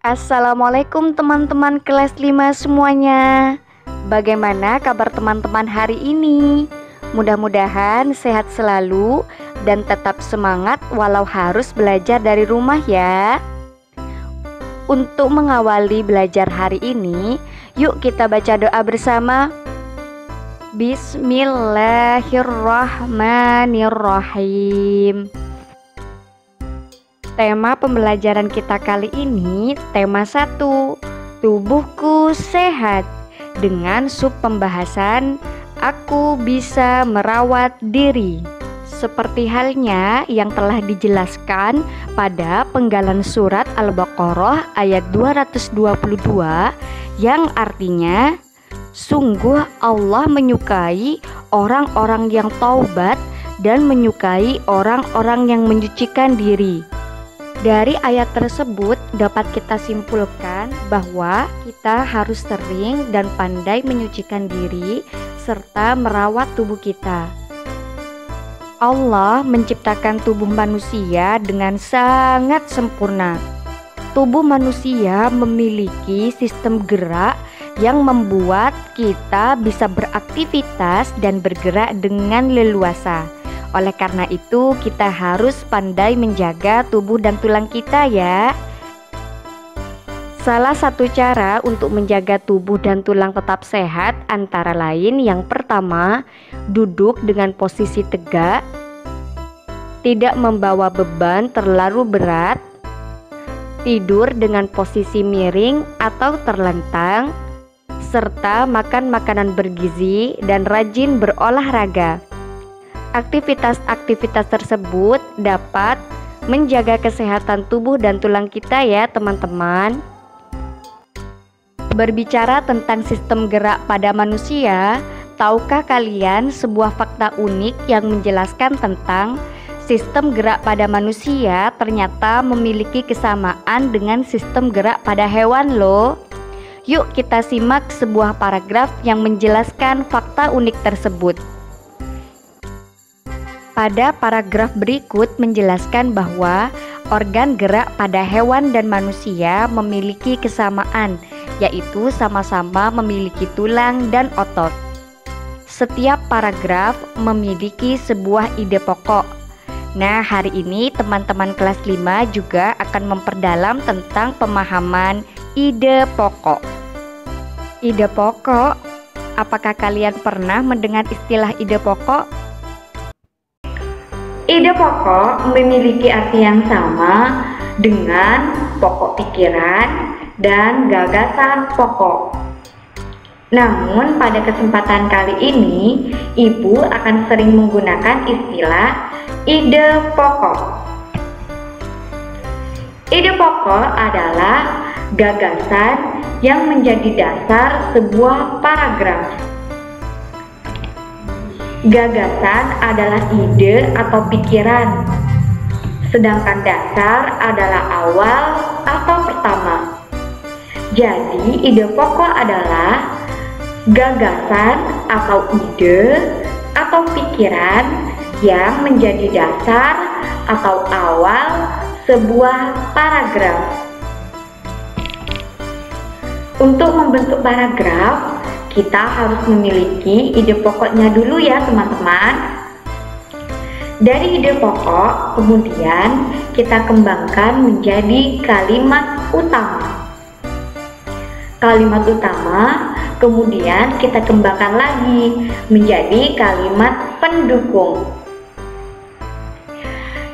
Assalamualaikum teman-teman kelas 5 semuanya. Bagaimana kabar teman-teman hari ini? Mudah-mudahan sehat selalu dan tetap semangat walau harus belajar dari rumah ya. Untuk mengawali belajar hari ini, yuk kita baca doa bersama. Bismillahirrahmanirrahim. Tema pembelajaran kita kali ini tema 1, tubuhku sehat, dengan sub pembahasan aku bisa merawat diri. Seperti halnya yang telah dijelaskan pada penggalan surat Al-Baqarah ayat 222 yang artinya, sungguh Allah menyukai orang-orang yang taubat dan menyukai orang-orang yang menyucikan diri. Dari ayat tersebut dapat kita simpulkan bahwa kita harus sering dan pandai menyucikan diri serta merawat tubuh kita. Allah menciptakan tubuh manusia dengan sangat sempurna. Tubuh manusia memiliki sistem gerak yang membuat kita bisa beraktivitas dan bergerak dengan leluasa. Oleh karena itu, kita harus pandai menjaga tubuh dan tulang kita ya. Salah satu cara untuk menjaga tubuh dan tulang tetap sehat antara lain yang pertama, duduk dengan posisi tegak, tidak membawa beban terlalu berat, tidur dengan posisi miring atau terlentang, serta makan makanan bergizi dan rajin berolahraga. Aktivitas-aktivitas tersebut dapat menjaga kesehatan tubuh dan tulang kita ya teman-teman. Berbicara tentang sistem gerak pada manusia, tahukah kalian sebuah fakta unik yang menjelaskan tentang sistem gerak pada manusia ternyata memiliki kesamaan dengan sistem gerak pada hewan loh. Yuk kita simak sebuah paragraf yang menjelaskan fakta unik tersebut. Pada paragraf berikut menjelaskan bahwa organ gerak pada hewan dan manusia memiliki kesamaan, yaitu sama-sama memiliki tulang dan otot. Setiap paragraf memiliki sebuah ide pokok. Nah, hari ini teman-teman kelas 5 juga akan memperdalam tentang pemahaman ide pokok. Ide pokok, apakah kalian pernah mendengar istilah ide pokok? Ide pokok memiliki arti yang sama dengan pokok pikiran dan gagasan pokok. Namun pada kesempatan kali ini, Ibu akan sering menggunakan istilah ide pokok. Ide pokok adalah gagasan yang menjadi dasar sebuah paragraf. Gagasan adalah ide atau pikiran, sedangkan dasar adalah awal atau pertama. Jadi ide pokok adalah gagasan atau ide atau pikiran yang menjadi dasar atau awal sebuah paragraf. Untuk membentuk paragraf, kita harus memiliki ide pokoknya dulu ya teman-teman. Dari ide pokok, kemudian kita kembangkan menjadi kalimat utama. Kalimat utama, kemudian kita kembangkan lagi menjadi kalimat pendukung.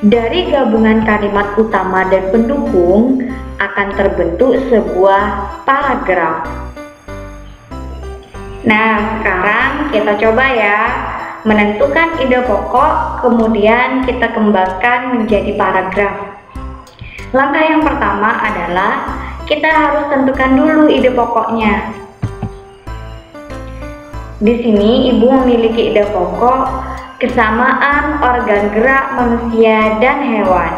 Dari gabungan kalimat utama dan pendukung akan terbentuk sebuah paragraf. Nah, sekarang kita coba ya menentukan ide pokok, kemudian kita kembangkan menjadi paragraf. Langkah yang pertama adalah kita harus tentukan dulu ide pokoknya. Di sini Ibu memiliki ide pokok kesamaan organ gerak manusia dan hewan.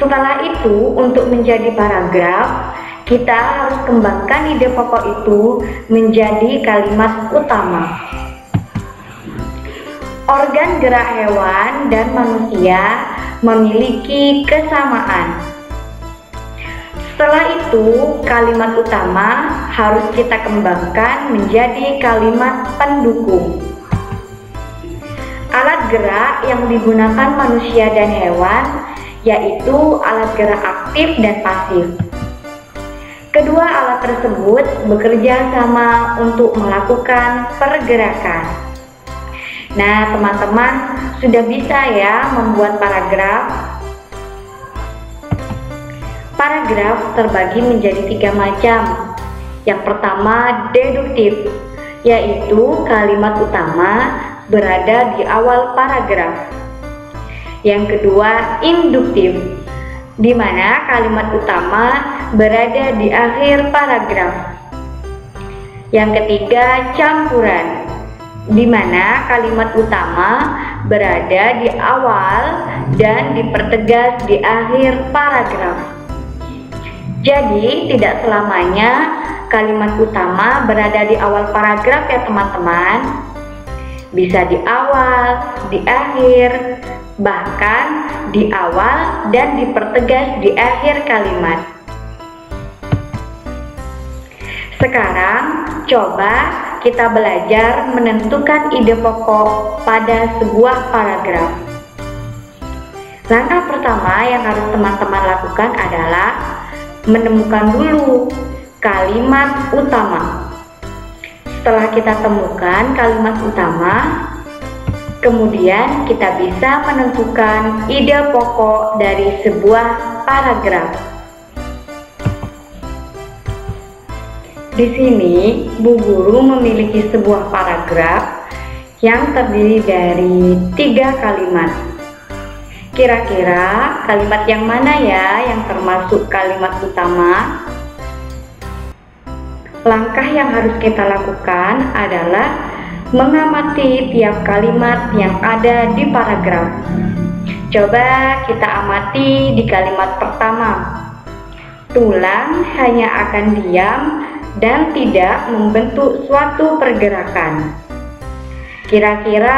Setelah itu, untuk menjadi paragraf, kita harus kembangkan ide pokok itu menjadi kalimat utama. Organ gerak hewan dan manusia memiliki kesamaan. satu kalimat utama harus kita kembangkan menjadi kalimat pendukung. Alat gerak yang digunakan manusia dan hewan yaitu alat gerak aktif dan pasif. Kedua alat tersebut bekerja sama untuk melakukan pergerakan. Nah, teman-teman sudah bisa ya membuat paragraf. Paragraf terbagi menjadi 3 macam. Yang pertama deduktif, yaitu kalimat utama berada di awal paragraf. Yang kedua induktif, di mana kalimat utama berada di akhir paragraf. Yang ketiga campuran, di mana kalimat utama berada di awal dan dipertegas di akhir paragraf. Jadi tidak selamanya kalimat utama berada di awal paragraf ya teman-teman. Bisa di awal, di akhir, bahkan di awal dan dipertegas di akhir kalimat. Sekarang coba kita belajar menentukan ide pokok pada sebuah paragraf. Langkah pertama yang harus teman-teman lakukan adalah menemukan dulu kalimat utama. Setelah kita temukan kalimat utama, kemudian kita bisa menentukan ide pokok dari sebuah paragraf. Di sini, Bu Guru memiliki sebuah paragraf yang terdiri dari 3 kalimat. Kira-kira kalimat yang mana ya yang termasuk kalimat utama? Langkah yang harus kita lakukan adalah mengamati tiap kalimat yang ada di paragraf. Coba kita amati di kalimat pertama. Tulang hanya akan diam dan tidak membentuk suatu pergerakan. Kira-kira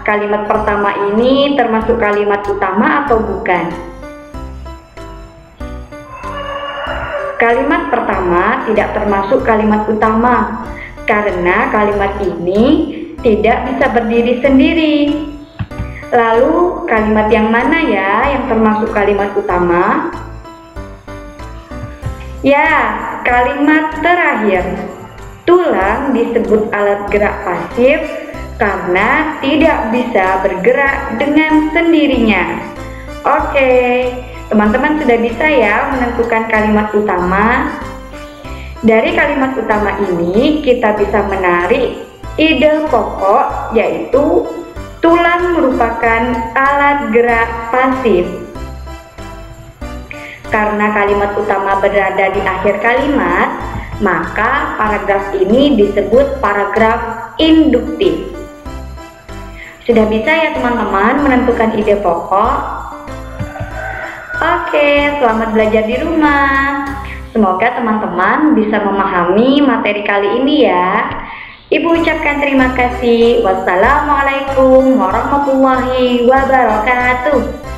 kalimat pertama ini termasuk kalimat utama atau bukan? Kalimat pertama tidak termasuk kalimat utama karena kalimat ini tidak bisa berdiri sendiri. Lalu kalimat yang mana ya yang termasuk kalimat utama? Ya, kalimat terakhir. Tulang disebut alat gerak pasif karena tidak bisa bergerak dengan sendirinya. Oke, teman-teman sudah bisa ya menentukan kalimat utama. Dari kalimat utama ini kita bisa menarik ide pokok, yaitu tulang merupakan alat gerak pasif. Karena kalimat utama berada di akhir kalimat, maka paragraf ini disebut paragraf induktif. Sudah bisa ya teman-teman menentukan ide pokok? Oke, selamat belajar di rumah. Semoga teman-teman bisa memahami materi kali ini ya. Ibu ucapkan terima kasih. Wassalamualaikum warahmatullahi wabarakatuh.